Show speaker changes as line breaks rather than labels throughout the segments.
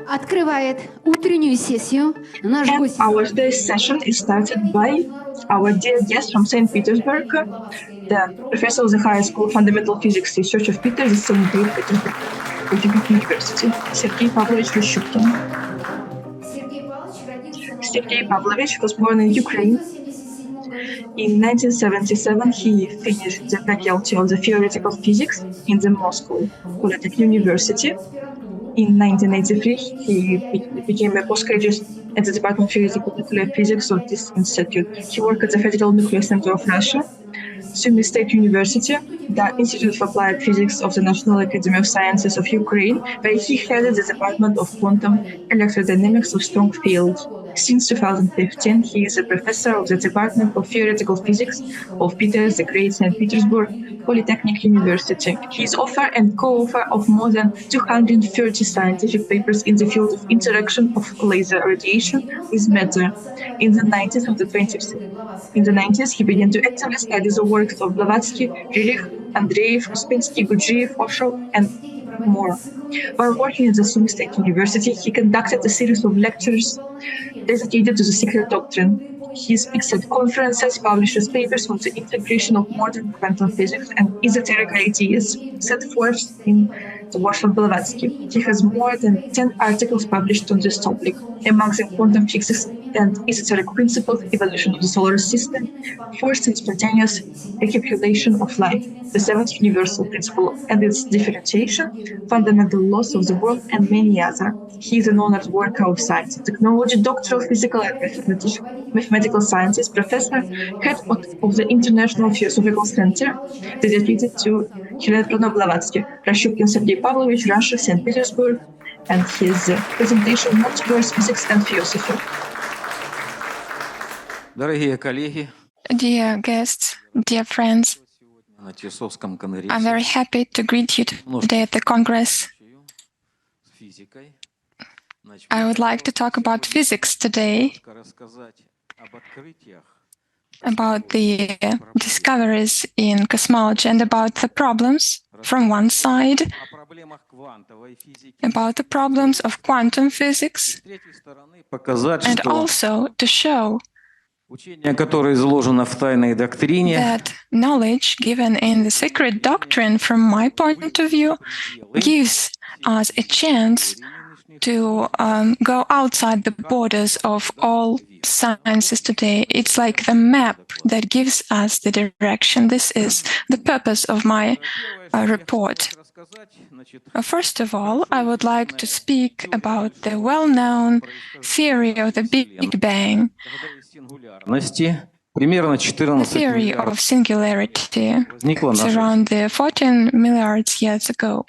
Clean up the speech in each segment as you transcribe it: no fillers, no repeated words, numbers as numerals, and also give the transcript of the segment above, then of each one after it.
Открывает утреннюю сессию наш гость.
Our today's session is started by our dear guest from St. Petersburg, the professor of the High School of Fundamental Physics Research of Peter, the Sumy State Petersburg Polytechnic University, Sergey Pavlovich Roshchupkin. Sergey Pavlovich was born in Ukraine. In 1977, he finished the faculty of the theoretical physics in the Moscow Polytechnic University. In 1983, he became a postgraduate at the Department of Theoretical Nuclear Physics of this institute. He worked at the Federal Nuclear Center of Russia, Sumy State University, the Institute of Applied Physics of the National Academy of Sciences of Ukraine, where he headed the Department of Quantum Electrodynamics of Strong Fields. Since 2015, he is a professor of the Department of Theoretical Physics of Peter the Great St. Petersburg Polytechnic University. He is author and co-author of more than 230 scientific papers in the field of interaction of laser radiation with matter. In the 90s of the 20th In the 90s, he began to actively study the works of Blavatsky, Jurich, Andreev, Uspensky, Gurdjieff, Osho, and more. While working at the Sumy State University, he conducted a series of lectures dedicated to the secret doctrine. He speaks at conferences, publishes papers on the integration of modern quantum physics and esoteric ideas set forth in the works of Blavatsky. He has more than 10 articles published on this topic, among them quantum physics and esoteric principles, evolution of the solar system, forced and spontaneous accumulation of life, the seventh universal principle and its differentiation, fundamental laws of the world, and many other. He is an honored worker of science and technology, doctor of physical and mathematical sciences, professor, head of the International Theosophical Center, dedicated to Helena Blavatsky, Roshchupkin Sergey Pavlovich, Russia, St. Petersburg, and his presentation Multiverse, Physics and Theosophy.
Dear guests, dear friends, I'm very happy to greet you today at the Congress. I would like to talk about physics today, about the discoveries in cosmology and about the problems from one side, about the problems of quantum physics, and also to show that knowledge given in the secret doctrine, from my point of view, gives us a chance to go outside the borders of all sciences today. It's like the map that gives us the direction. This is the purpose of my report. First of all, I would like to speak about the well-known theory of the Big Bang. The theory of singularity. It's around 14 milliards years ago,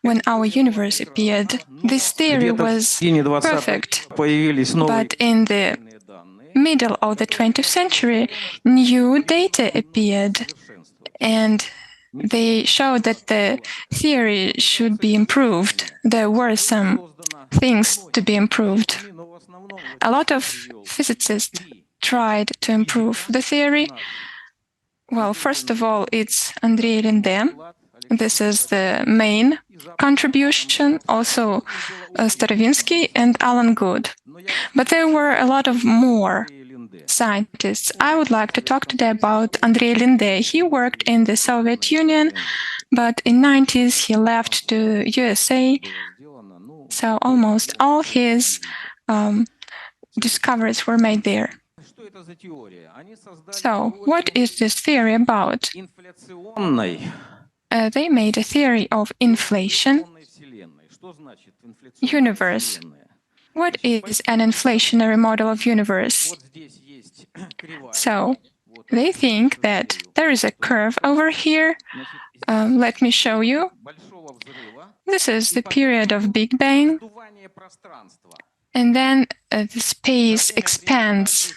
when our universe appeared. This theory was perfect, but in the middle of the 20th century, new data appeared, and they showed that the theory should be improved. There were some things to be improved. A lot of physicists tried to improve the theory. Well, first of all, it's Andrei Linde. This is the main contribution, also Starovinsky and Alan Good. But there were a lot of more scientists. I would like to talk today about Andrei Linde. He worked in the Soviet Union, but in 90s he left to USA. So almost all his discoveries were made there. So, what is this theory about? They made a theory of inflation universe. What is an inflationary model of universe? So, they think that there is a curve over here. Let me show you. This is the period of Big Bang. And then the space expands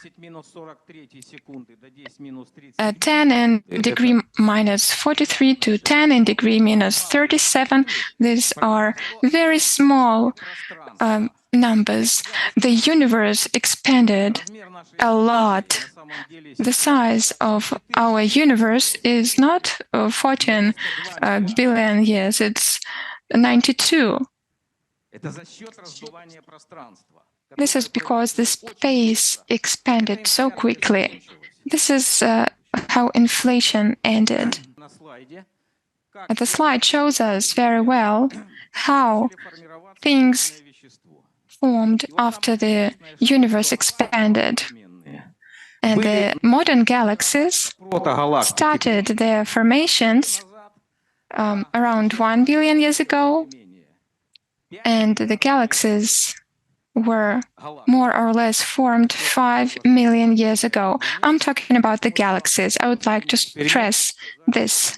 10 in degree minus 43 to 10 in degree minus 37. These are very small numbers. The universe expanded a lot. The size of our universe is not 14 billion years, it's 92. This is because the space expanded so quickly. This is how inflation ended. The slide shows us very well how things formed after the universe expanded. And the modern galaxies started their formations around 1 billion years ago, and the galaxies were more or less formed 5 million years ago. I'm talking about the galaxies. I would like to stress this.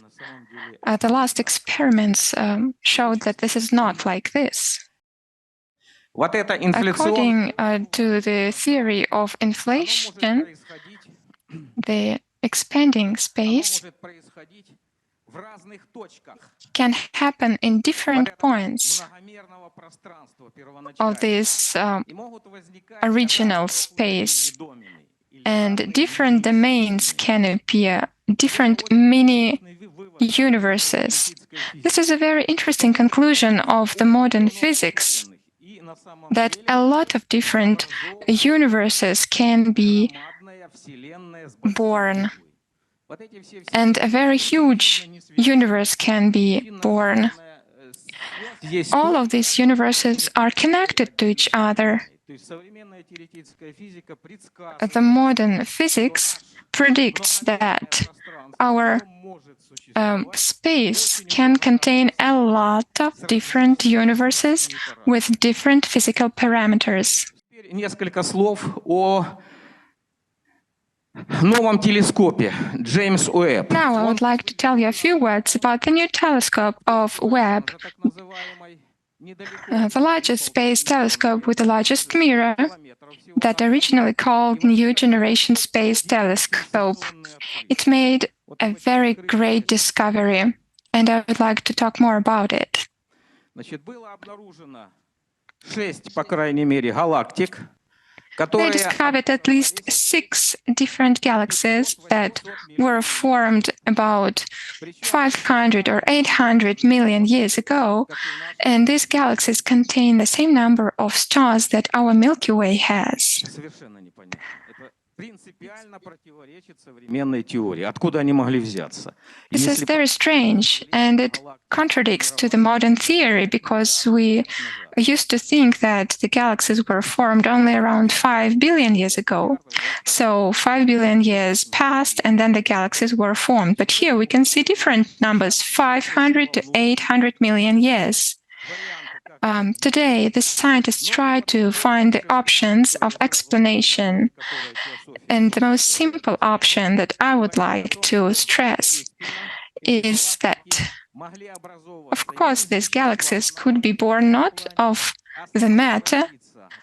The last experiments showed that this is not like this. According to the theory of inflation, the expanding space can happen in different points of this original space, and different domains can appear, different mini-universes. This is a very interesting conclusion of the modern physics, that a lot of different universes can be born, and a very huge universe can be born. All of these universes are connected to each other. The modern physics predicts that our space can contain a lot of different universes with different physical parameters.
Несколько слов о новом телескопе Джеймс Уэбб.
Now I would like to tell you a few words about the new telescope of Webb, the largest space telescope with the largest mirror, that originally called New Generation Space Telescope. It made a very great discovery, and I would like to talk more about it.
Было обнаружено 6, по крайней мере, галактик.
They discovered at least 6 different galaxies that were formed about 500 or 800 million years ago, and these galaxies contain the same number of stars that our Milky Way has.
Принципиально противоречит современной теории. Откуда они могли взяться?
This is very strange, and it contradicts to the modern theory, because we used to think that the galaxies were formed only around 5 billion years ago. So 5 billion years passed, and then the galaxies were formed. But here we can see different numbers, 500 to 800 million years. Today, the scientists try to find the options of explanation. And the most simple option that I would like to stress is that, of course, these galaxies could be born not of the matter,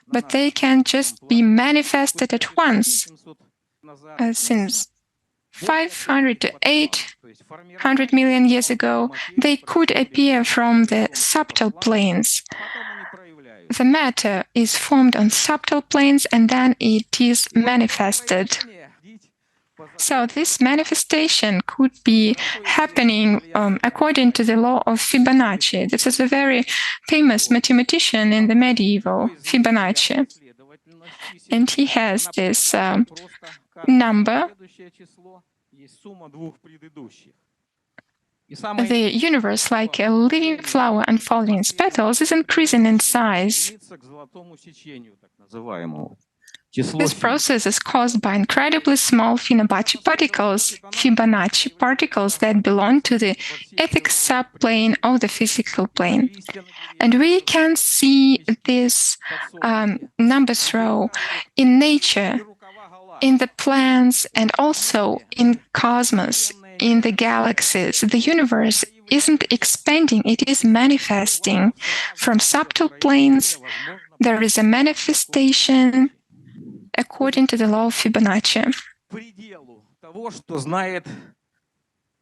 but they can just be manifested at once. Since 500 to 800 million years ago, they could appear from the subtle planes. The matter is formed on subtle planes, and then it is manifested. So this manifestation could be happening according to the law of Fibonacci. This is a very famous mathematician in the medieval, Fibonacci. And he has this number. The universe, like a living flower unfolding its petals, is increasing in size. This process is caused by incredibly small Fibonacci particles that belong to the etheric subplane of the physical plane. And we can see this numbers row in nature, in the plants, and also in cosmos, in the galaxies. The universe isn't expanding, it is manifesting. From subtle planes, there is a manifestation according to the law of Fibonacci.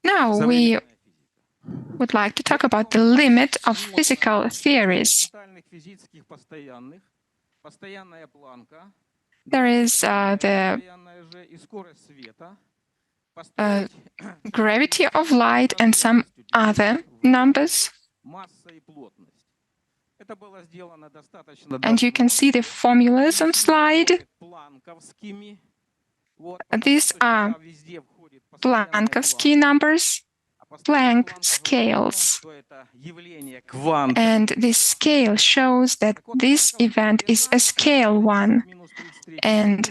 Now we would like to talk about the limit of physical theories. There is the gravity of light and some other numbers. And you can see the formulas on slide. These are Planckovsky numbers, Planck scales. And this scale shows that this event is a scale one. And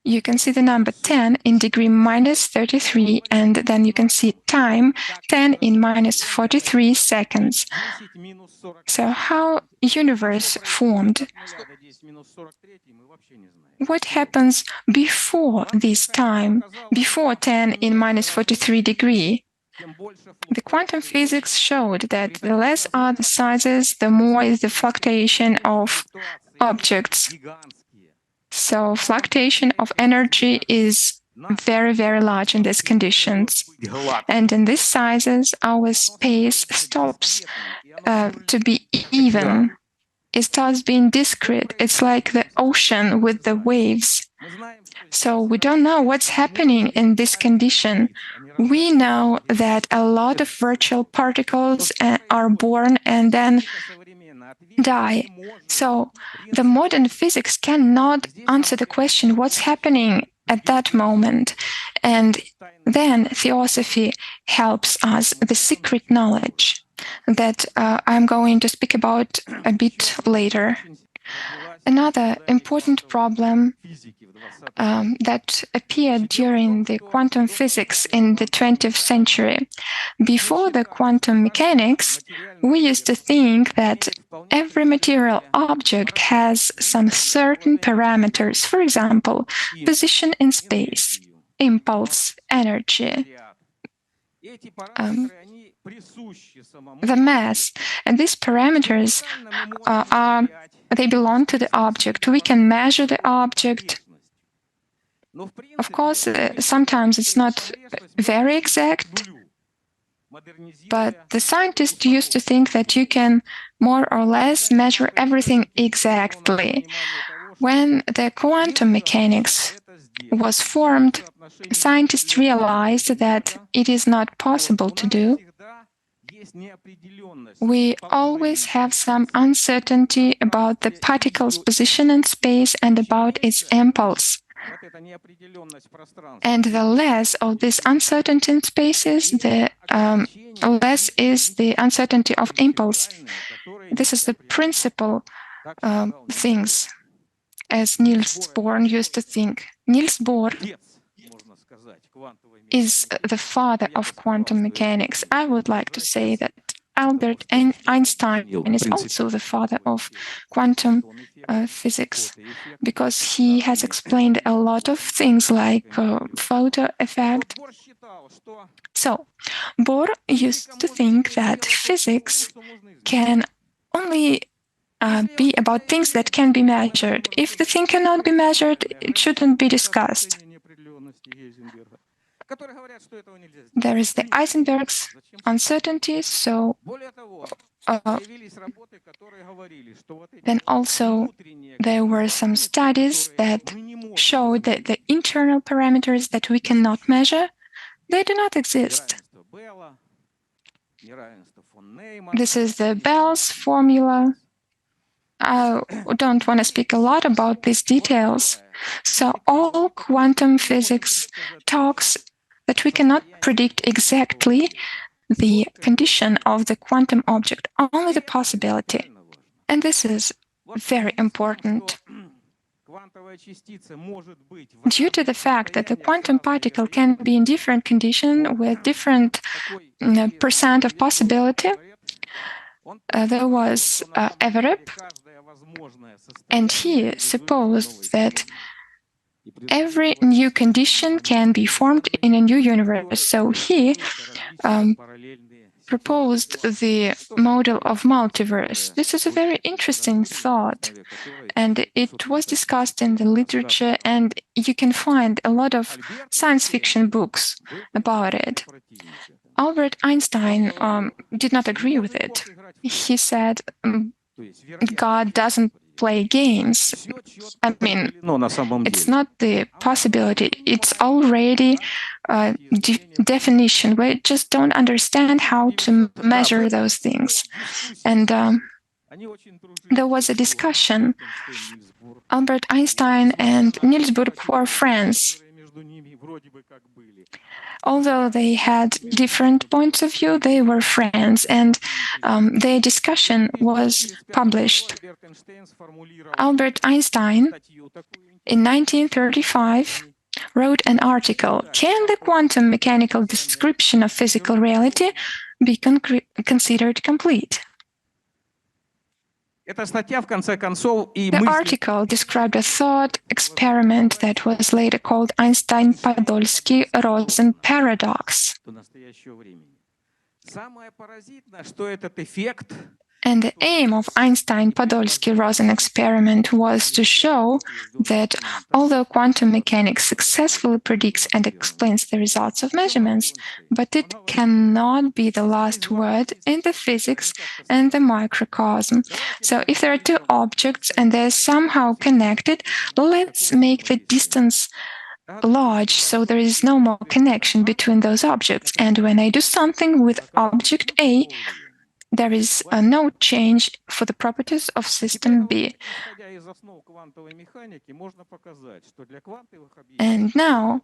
you can see the number 10 in degree minus 33, and then you can see time 10 in minus 43 seconds. So how universe formed? What happens before this time, before 10 in minus 43 degree? The quantum physics showed that the less are the sizes, the more is the fluctuation of objects. So fluctuation of energy is very, very large in these conditions. And in these sizes, our space stops to be even. It starts being discrete. It's like the ocean with the waves. So we don't know what's happening in this condition. We know that a lot of virtual particles are born and then die. So the modern physics cannot answer the question, what's happening at that moment? And then Theosophy helps us, the secret knowledge that I'm going to speak about a bit later. Another important problem that appeared during the quantum physics in the 20th century. Before the quantum mechanics, we used to think that every material object has some certain parameters, for example, position in space, impulse, energy, the mass. And these parameters they belong to the object. We can measure the object. Of course, sometimes it's not very exact, but the scientists used to think that you can more or less measure everything exactly. When the quantum mechanics was formed, scientists realized that it is not possible to do. We always have some uncertainty about the particle's position in space and about its impulse. And the less of this uncertainty in spaces, the less is the uncertainty of impulse. This is the principal things, as Niels Bohr used to think. Niels Bohr is the father of quantum mechanics. I would like to say that Albert Einstein is also the father of quantum physics, because he has explained a lot of things like photo effect. So, Bohr used to think that physics can only be about things that can be measured. If the thing cannot be measured, it shouldn't be discussed. There is the Heisenberg's uncertainty, so then also there were some studies that showed that the internal parameters that we cannot measure, they do not exist. This is the Bell's formula. I don't want to speak a lot about these details. So all quantum physics talks that we cannot predict exactly the condition of the quantum object, only the possibility. And this is very important. Due to the fact that the quantum particle can be in different condition with different percent of possibility, there was Everett, and he supposed that every new condition can be formed in a new universe. So he proposed the model of multiverse. This is a very interesting thought, and it was discussed in the literature, and you can find a lot of science fiction books about it. Albert Einstein did not agree with it. He said, God doesn't play games. I mean, it's not the possibility. It's already a definition. We just don't understand how to measure those things. And there was a discussion. Albert Einstein and Niels Bohr were friends. Although they had different points of view, they were friends, and their discussion was published. Albert Einstein, in 1935, wrote an article, "Can the quantum mechanical description of physical reality be considered complete?" The article described a thought experiment that was later called Einstein-Podolsky-Rosen paradox. And the aim of Einstein-Podolsky-Rosen experiment was to show that although quantum mechanics successfully predicts and explains the results of measurements, but it cannot be the last word in the physics and the microcosm. So if there are two objects and they're somehow connected, let's make the distance large so there is no more connection between those objects. And when I do something with object A, there is no change for the properties of system B. And now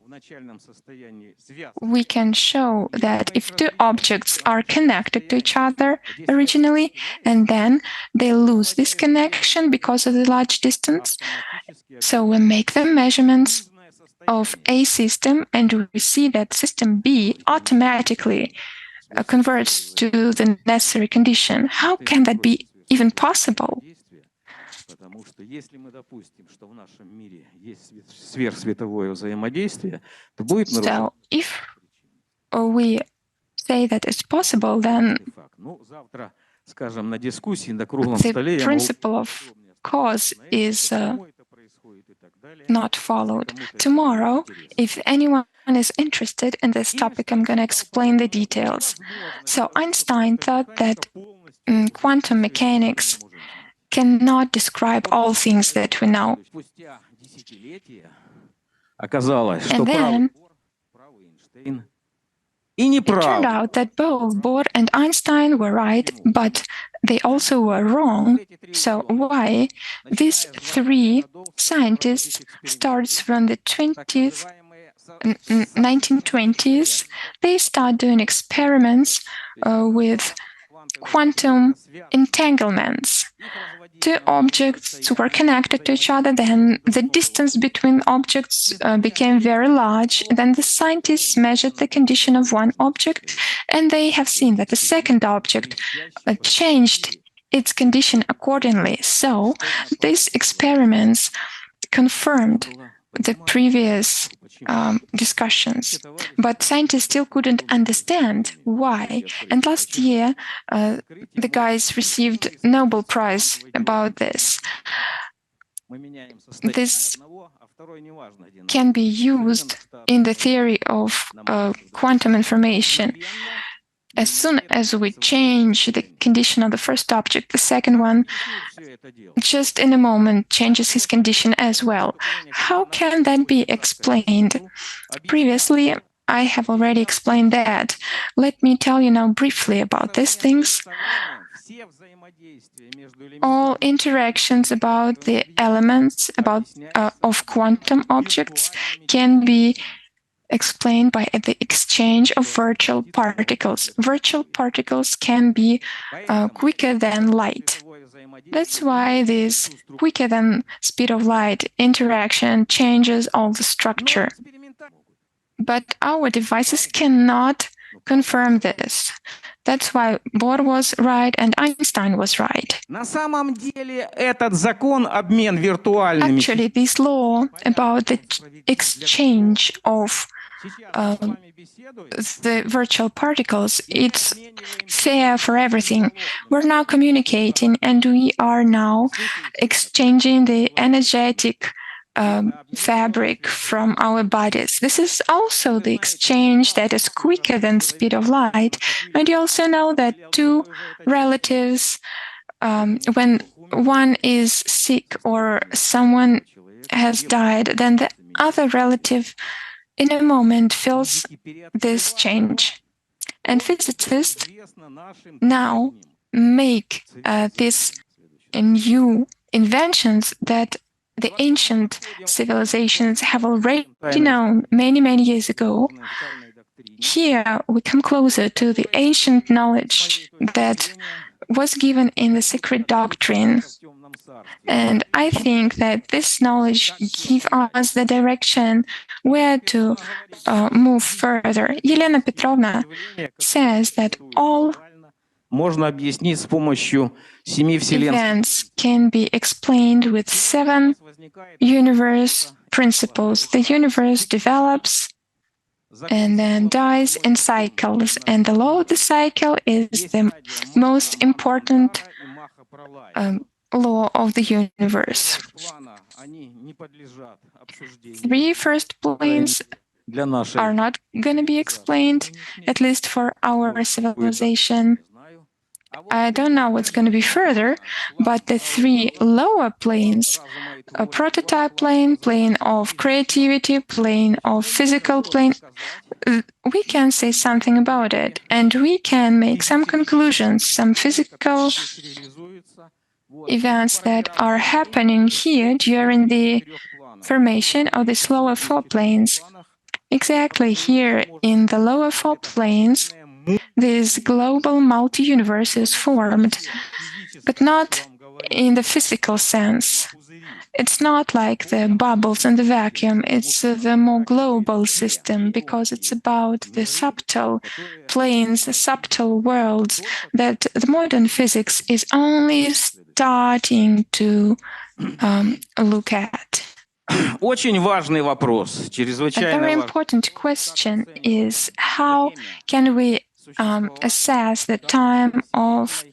we can show that if two objects are connected to each other originally, and then they lose this connection because of the large distance, so we make the measurements of a system and we see that system B automatically converts to the necessary condition. How can that be even possible? So if we say that it's possible, then the principle of cause is not followed. Tomorrow, if anyone is interested in this topic, I'm going to explain the details. So Einstein thought that quantum mechanics cannot describe all things that we know. And then it turned out that both Bohr and Einstein were right, but they also were wrong. So why? These three scientists starts from the 1920s. They start doing experiments with quantum entanglements. Two objects were connected to each other, then the distance between objects became very large. Then the scientists measured the condition of one object, and they have seen that the second object changed its condition accordingly. So these experiments confirmed the previous discussions, but scientists still couldn't understand why. And last year, the guys received Nobel Prize about this. This can be used in the theory of quantum information. As soon as we change the condition of the first object, the second one, just in a moment, changes his condition as well. How can that be explained? Previously, I have already explained that. Let me tell you now briefly about these things. All interactions about the elements of quantum objects can be explained by the exchange of virtual particles. Virtual particles can be quicker than light. That's why this quicker than speed of light interaction changes all the structure. But our devices cannot confirm this. That's why Bohr was right and Einstein was right. Actually, this law about the exchange of the virtual particles, it's fair for everything. We're now communicating and we are now exchanging the energetic fabric from our bodies. This is also the exchange that is quicker than speed of light. And you also know that two relatives, when one is sick or someone has died, then the other relative in a moment feels this change. And physicists now make this new inventions that the ancient civilizations have already known many, many years ago. Here we come closer to the ancient knowledge that was given in the secret doctrine. And I think that this knowledge gives us the direction where to move further. Helena Petrovna says that all events can be explained with 7 universe principles. The universe develops and then dies in cycles, and the law of the cycle is the most important law of the universe. 3 first planes are not going to be explained, at least for our civilization. I don't know what's going to be further, but the 3 lower planes, a prototype plane, plane of creativity, plane of physical plane, we can say something about it, and we can make some conclusions, some physical events that are happening here during the formation of these lower 4 planes. Exactly here in the lower 4 planes, this global multi-universe is formed, but not in the physical sense. It's not like the bubbles in the vacuum, it's the more global system, because it's about the subtle planes, the subtle worlds that the modern physics is only starting to look at.
Очень важный вопрос, чрезвычайно
важный. A very important question is how can we assess the time of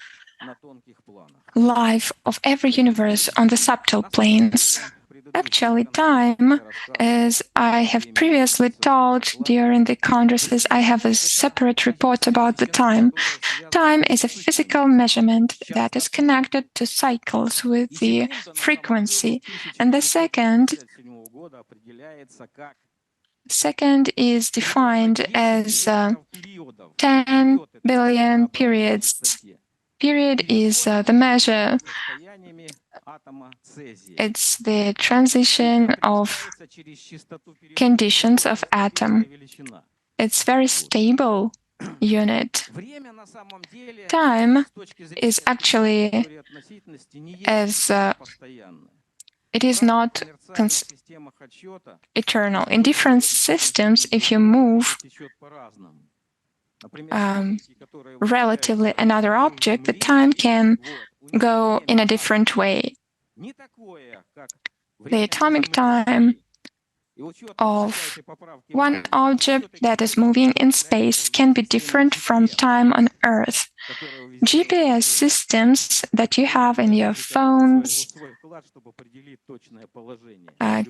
life of every universe on the subtle planes. Actually, time, as I have previously taught during the congresses, I have a separate report about the time. Time is a physical measurement that is connected to cycles with the frequency. And the second is defined as 10 billion periods. Period is the measure. It's the transition of conditions of atom. It's very stable unit. Time is actually as it is not eternal. In different systems, if you move relatively another object, the time can go in a different way. The atomic time of one object that is moving in space can be different from time on Earth. GPS systems that you have in your phones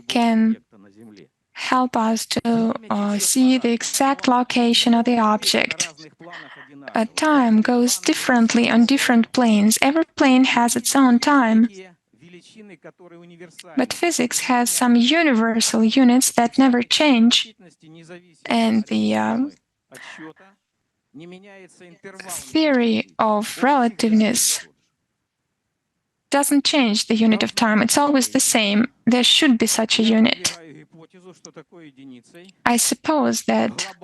can help us to see the exact location of the object. Time goes differently on different planes. Every plane has its own time. But physics has some universal units that never change, and the theory of relativeness doesn't change the unit of time. It's always the same. There should be such a unit. I suppose that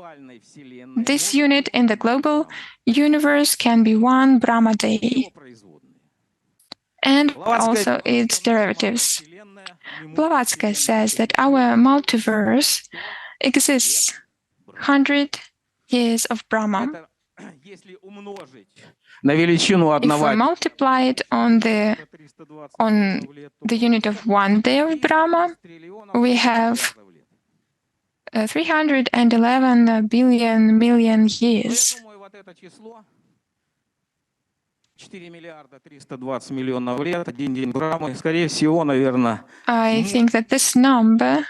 this unit in the global universe can be one Brahma Day, and also its derivatives. Blavatsky says that our multiverse exists 100 years of Brahma. If we multiply it on the unit of 1 day of Brahma, we have 311 billion years. I think that this number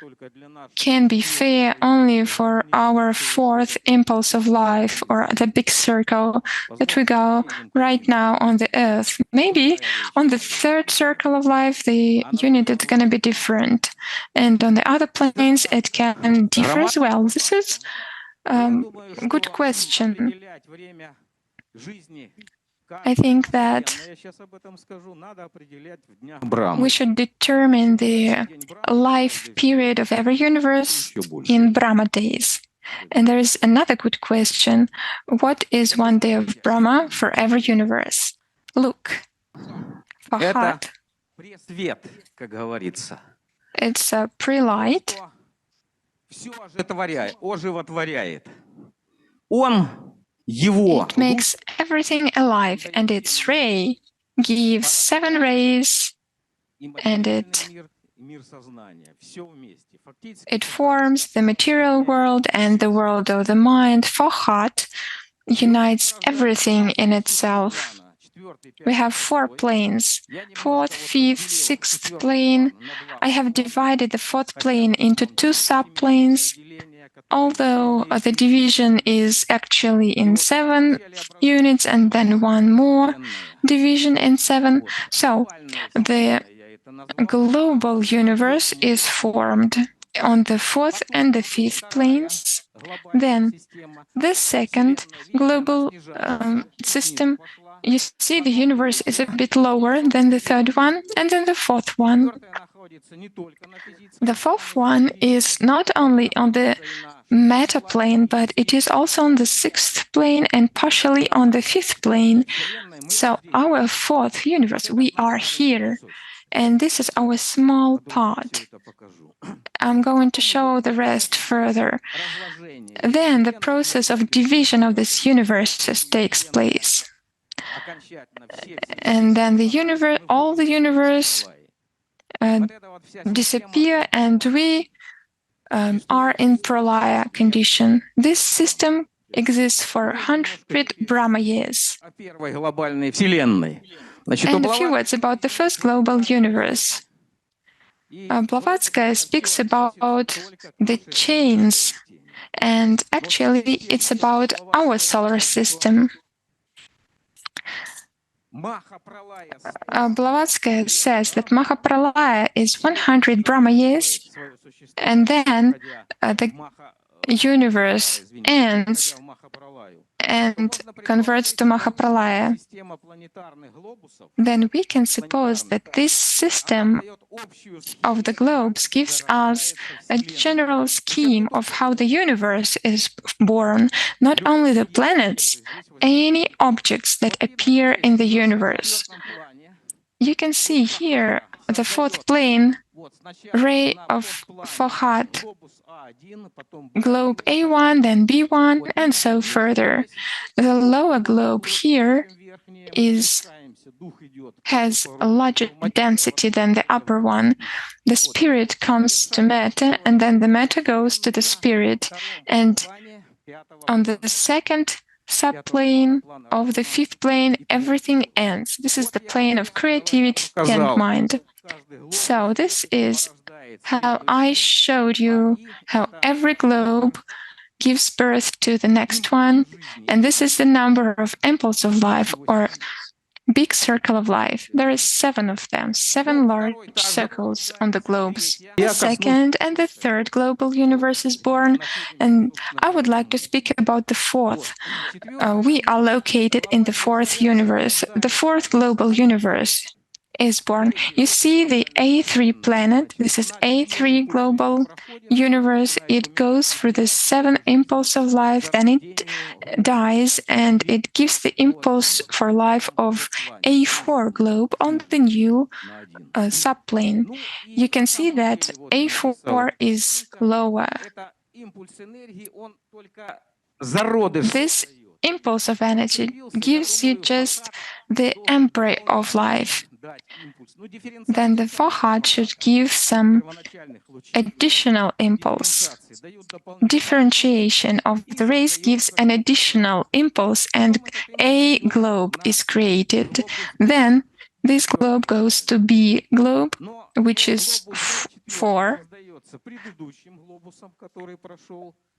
can be fair only for our 4th impulse of life, or the big circle that we go right now on the Earth. Maybe on the 3rd circle of life, the unit is going to be different. And on the other planes, it can differ as well. This is a good question. I think that we should determine the life period of every universe in Brahma Days. And there is another good question. What is one day of Brahma for every universe? Look, Fahad. It's a pre-light. It makes everything alive, and its ray gives 7 rays, and it forms the material world and the world of the mind. Fahad unites everything in itself. We have 4 planes, 4th, 5th, 6th plane. I have divided the 4th plane into 2 subplanes, although the division is actually in 7 units and then 1 more division in 7. So the global universe is formed on the 4th and the 5th planes. Then the second global system, you see the universe is a bit lower than the 3rd one, and then the 4th one. The 4th one is not only on the meta plane, but it is also on the 6th plane and partially on the 5th plane. So our 4th universe, we are here, and this is our small part. I'm going to show the rest further. Then the process of division of this universe takes place. And then all the universe disappear, and we are in pralaya condition. This system exists for 100 Brahma years. And a few words about the first global universe. Blavatsky speaks about the chains, and actually it's about our solar system. Blavatsky says that Mahapralaya is 100 Brahma years, and then the universe ends and converts to Mahapralaya. Then we can suppose that this system of the globes gives us a general scheme of how the universe is born, not only the planets, any objects that appear in the universe. You can see here the 4th plane, ray of Fahad, globe A1, then B1, and so further. The lower globe here has a larger density than the upper one. The spirit comes to matter, and then the matter goes to the spirit. And on the 2nd subplane of the 5th plane, everything ends. This is the plane of creativity and mind. So this is how I showed you how every globe gives birth to the next one, and this is the number of impulse of life, or big circle of life. There is 7 of them, 7 large circles on the globes. The 2nd and the 3rd global universe is born, and I would like to speak about the 4th. We are located in the 4th universe. The 4th global universe is born. You see the A3 planet. This is A3 global universe. It goes through the 7 impulse of life, then it dies, and it gives the impulse for life of A4 globe on the new subplane. You can see that A4 is lower. This impulse of energy gives you just the embryo of life. Then the Fahad should give some additional impulse. Differentiation of the rays gives an additional impulse, and a globe is created. Then this globe goes to B globe, which is 4.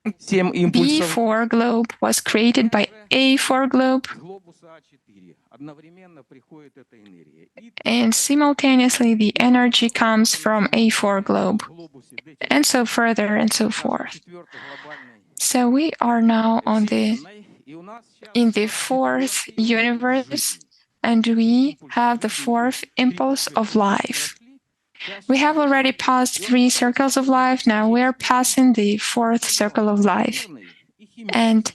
B4 globe was created by A4 globe, and simultaneously the energy comes from A4 globe, and so further and so forth. So we are now on the in the fourth universe, and we have the fourth impulse of life. We have already passed 3 circles of life, now we are passing the 4th circle of life. And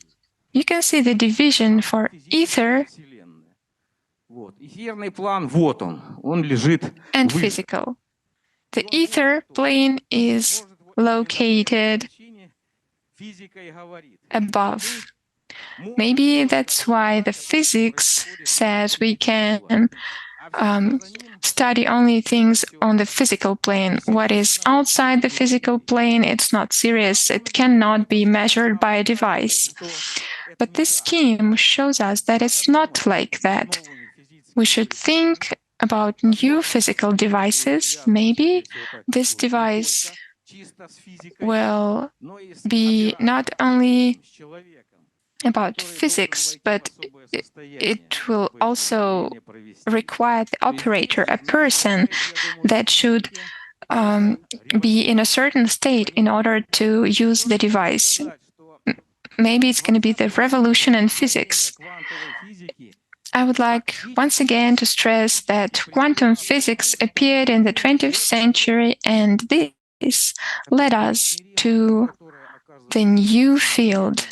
you can see the division for ether and physical. The ether plane is located above. Maybe that's why the physics says we can study only things on the physical plane. What is outside the physical plane, it's not serious. It cannot be measured by a device. But this scheme shows us that it's not like that. We should think about new physical devices. Maybe this device will be not only about physics, but it will also require the operator, a person that should be in a certain state in order to use the device. Maybe it's going to be the revolution in physics. I would like once again to stress that quantum physics appeared in the 20th century, and this led us to the new field.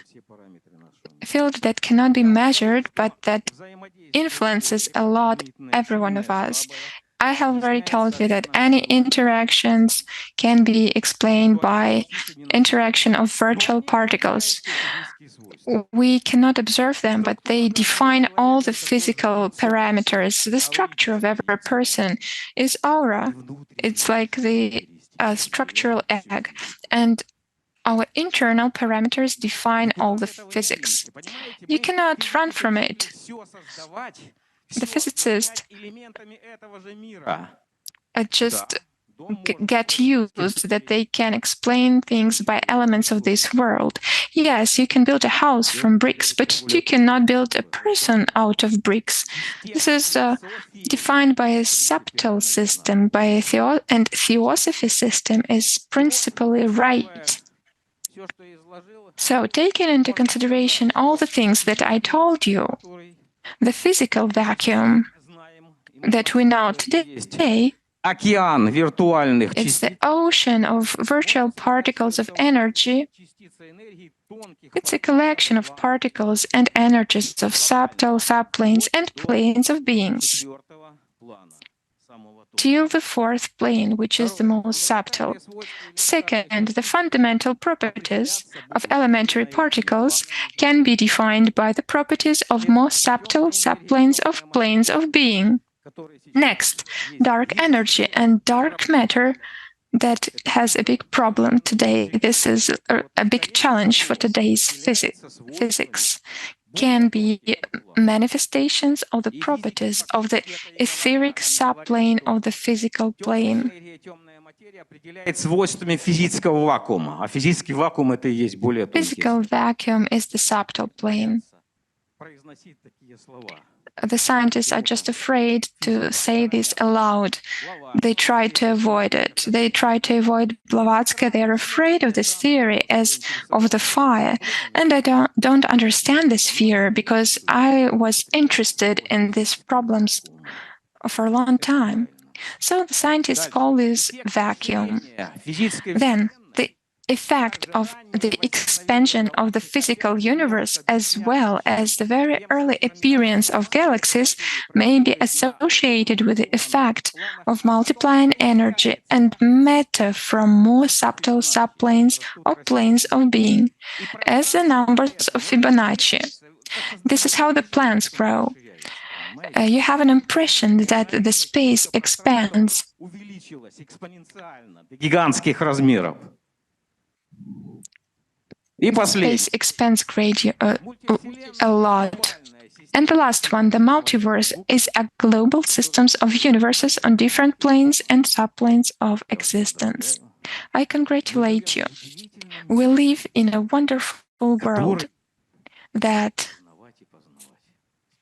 A field that cannot be measured, but that influences a lot every one of us. I have already told you that any interactions can be explained by interaction of virtual particles. We cannot observe them, but they define all the physical parameters. The structure of every person is aura. It's like the structural egg. And our internal parameters define all the physics. You cannot run from it. The physicists just get used that they can explain things by elements of this world. Yes, you can build a house from bricks, but you cannot build a person out of bricks. This is defined by a subtle system, and Theosophy system is principally right. So, taking into consideration all the things that I told you, the physical vacuum that we know today, it's the ocean of virtual particles of energy. It's a collection of particles and energies of subtle subplanes and planes of beings, till the 4th plane, which is the most subtle. Second, the fundamental properties of elementary particles can be defined by the properties of most subtle subplanes of planes of being. Next, dark energy and dark matter that has a big problem today. This is a big challenge for today's physics. Can be manifestations of the properties of the etheric subplane of the physical plane. Physical vacuum is the subtle plane. The scientists are just afraid to say this aloud. They try to avoid it. They try to avoid Blavatsky. They are afraid of this theory as of the fire. And I don't understand this fear, because I was interested in these problems for a long time. So the scientists call this vacuum. Then the effect of the expansion of the physical universe, as well as the very early appearance of galaxies, may be associated with the effect of multiplying energy and matter from more subtle subplanes or planes of being, as the numbers of Fibonacci. This is how the plants grow. You have an impression that the space expands. Space expands a lot. And the last one, the multiverse, is a global system of universes on different planes and subplanes of existence. I congratulate you. We live in a wonderful world that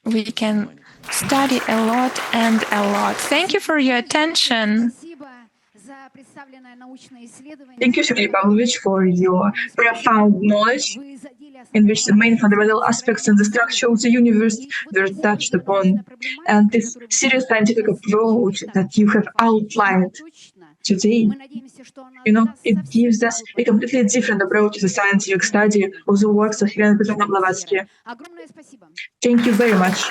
we can study a lot and a lot. Thank you for your attention.
Thank you, Sergey Pavlovich, for your profound knowledge in which the main fundamental aspects in the structure of the universe were touched upon. And this serious scientific approach that you have outlined today, it gives us a completely different approach to the scientific study of the works of Helena Petrovna Blavatsky. Thank you very much.